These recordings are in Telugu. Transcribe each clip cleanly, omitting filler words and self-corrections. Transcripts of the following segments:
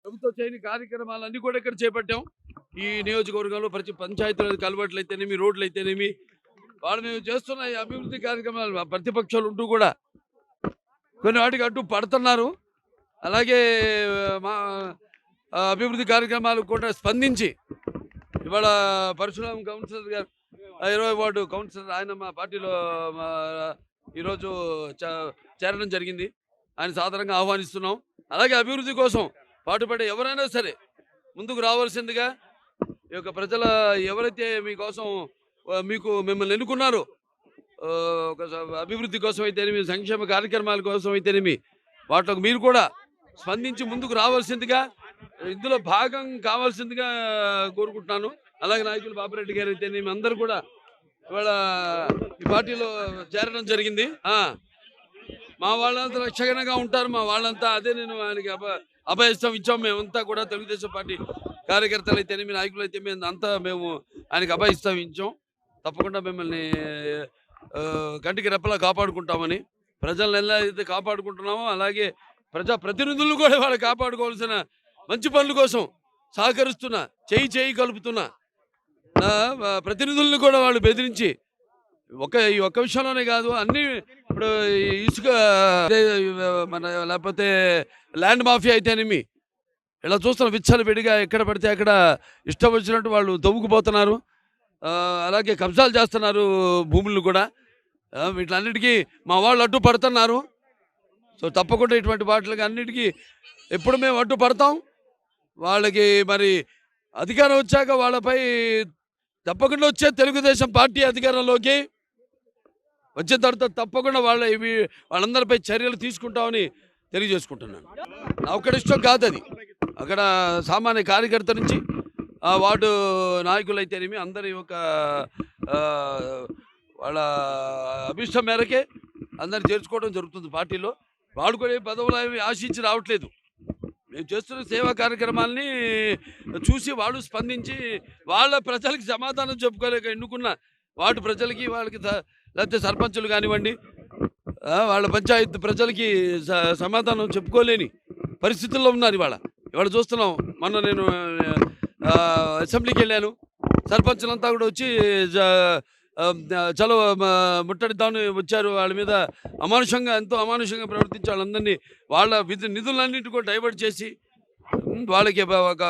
ప్రభుత్వం చేయని కార్యక్రమాలన్నీ కూడా ఇక్కడ చేపట్టాం. ఈ నియోజకవర్గంలో ప్రతి పంచాయతీలో కలవట్లు అయితేనేమి, రోడ్లు అయితేనేమి, వాళ్ళు మేము చేస్తున్న ఈ అభివృద్ధి కార్యక్రమాలు ప్రతిపక్షాలు ఉంటూ కూడా కొన్ని వాటికి అడ్డు పడుతున్నారు. అలాగే మా అభివృద్ధి కార్యక్రమాలు కూడా స్పందించి ఇవాళ పరశురాం కౌన్సిలర్ గారు 20 వార్డు కౌన్సిలర్ ఆయన మా పార్టీలో ఈరోజు చేరడం జరిగింది. ఆయన సాధారణంగా ఆహ్వానిస్తున్నాం. అలాగే అభివృద్ధి కోసం పాటుపడే ఎవరైనా సరే ముందుకు రావాల్సిందిగా ఈ యొక్క ప్రజల ఎవరైతే మీకోసం మిమ్మల్ని ఎన్నుకున్నారో ఒక అభివృద్ధి కోసం అయితేనేమి, సంక్షేమ కార్యక్రమాల కోసం అయితేనేమి, వాటికి మీరు కూడా స్పందించి ముందుకు రావాల్సిందిగా, ఇందులో భాగం కావాల్సిందిగా కోరుకుంటున్నాను. అలాగే నాయకులు బాపిరెడ్డి గారు అయితేనేమి అందరూ కూడా ఇవాళ ఈ పార్టీలో చేరడం జరిగింది. మా వాళ్ళంతా రక్షణగా ఉంటారు. మా వాళ్ళంతా అదే నేను ఆయనకి అభయస్థం ఇచ్చాం. మేమంతా కూడా తెలుగుదేశం పార్టీ కార్యకర్తలు అయితేనేమి, నాయకులు అయితే అంతా మేము ఆయనకి అభయస్థం ఇచ్చాం. తప్పకుండా మిమ్మల్ని కంటికి రెప్పలా కాపాడుకుంటామని, ప్రజలను ఎలా అయితే కాపాడుకుంటున్నామో అలాగే ప్రజాప్రతినిధులను కూడా వాళ్ళు కాపాడుకోవాల్సిన మంచి పనుల కోసం సహకరిస్తున్నా, చేయి కలుపుతున్నా ప్రతినిధులను కూడా వాళ్ళు బెదిరించి ఈ ఒక్క విషయంలోనే కాదు, అన్ని ఇప్పుడు ఇసుక మన లేకపోతే ల్యాండ్ మాఫియా అయితేనేమి ఇలా చూస్తున్న విచ్చలు విడిగా ఎక్కడ పడితే అక్కడ ఇష్టం వచ్చినట్టు వాళ్ళు తవ్వుకుపోతున్నారు. అలాగే కబ్జాలు చేస్తున్నారు భూములను కూడా. వీటిలన్నిటికీ మా వాళ్ళు అడ్డు పడుతున్నారు. సో తప్పకుండా ఇటువంటి వాటికి అన్నిటికీ ఎప్పుడు మేము అడ్డు పడతాం. వాళ్ళకి మరి అధికారం వచ్చాక వాళ్ళపై తప్పకుండా వచ్చే తెలుగుదేశం పార్టీ అధికారంలోకి వచ్చిన తర్వాత తప్పకుండా వాళ్ళందరిపై చర్యలు తీసుకుంటామని తెలియజేసుకుంటున్నాను. నా ఒక్కడి ఇష్టం కాదు అది. అక్కడ సామాన్య కార్యకర్త నుంచి వార్డు నాయకులు అయితేనేమి అందరి ఒక వాళ్ళ అభిష్టం మేరకే అందరు చేర్చుకోవడం జరుగుతుంది పార్టీలో. వాడు కూడా పదవులు అవి ఆశించి రావట్లేదు. మేము చేస్తున్న సేవా కార్యక్రమాలని చూసి వాళ్ళు స్పందించి వాళ్ళ ప్రజలకి సమాధానం చెప్పుకోలేక ఎన్నుకున్న వార్డు ప్రజలకి, వాళ్ళకి లేకపోతే సర్పంచులు కానివ్వండి, వాళ్ళ పంచాయతీ ప్రజలకి సమాధానం చెప్పుకోలేని పరిస్థితుల్లో ఉన్నారు. ఇవాళ చూస్తున్నాం. మొన్న నేను అసెంబ్లీకి వెళ్ళాను. సర్పంచులంతా కూడా వచ్చి చలో ముట్టడిద్దామని వచ్చారు. వాళ్ళ మీద ఎంతో అమానుషంగా ప్రవర్తించి వాళ్ళందరినీ వాళ్ళ నిధులన్నింటి కూడా డైవర్ట్ చేసి వాళ్ళకి ఒక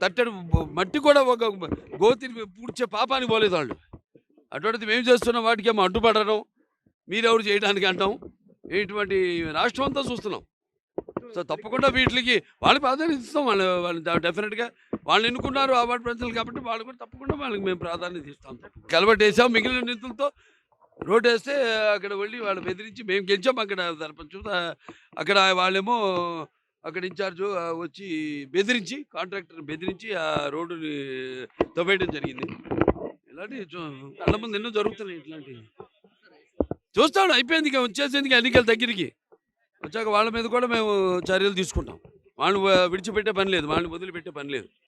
తట్టెడు మట్టి కూడా ఒక గోతిని పూడ్చే పాపానికి పోలేదు వాళ్ళు. అటువంటిది మేము చేస్తున్నాం. వాటికేమో అడ్డుపడడం, మీరెవరు చేయడానికి అంటాం. ఇటువంటి రాష్ట్రం అంతా చూస్తున్నాం. సో తప్పకుండా వీటికి వాళ్ళు ప్రాధాన్యత ఇస్తాం. వాళ్ళు డెఫినెట్గా వాళ్ళు ఎన్నుకున్నారు ఆ వార్డు ప్రజలు కాబట్టి వాళ్ళు కూడా తప్పకుండా వాళ్ళకి మేము ప్రాధాన్యత ఇస్తాం. కలబట్టి వేసాం. మిగిలిన నిధులతో రోడ్డు వేస్తే అక్కడ వెళ్ళి వాళ్ళు బెదిరించి మేము గెలిచాం. అక్కడ సర్పంచ్ అక్కడ వాళ్ళేమో అక్కడ ఇన్ఛార్జు వచ్చి బెదిరించి, కాంట్రాక్టర్ బెదిరించి ఆ రోడ్డుని తవ్వేయడం జరిగింది. ఇలాంటివి కళ్ళ ముందు ఎన్నో జరుగుతున్నాయి. ఇట్లాంటివి చూస్తాడు. అయిపోయింది, ఇక వచ్చేసేందుకు ఎన్నికల దగ్గరికి వచ్చాక వాళ్ళ మీద కూడా మేము చర్యలు తీసుకుంటాం. వాళ్ళని విడిచిపెట్టే పని లేదు, వాళ్ళని వదిలిపెట్టే పని లేదు.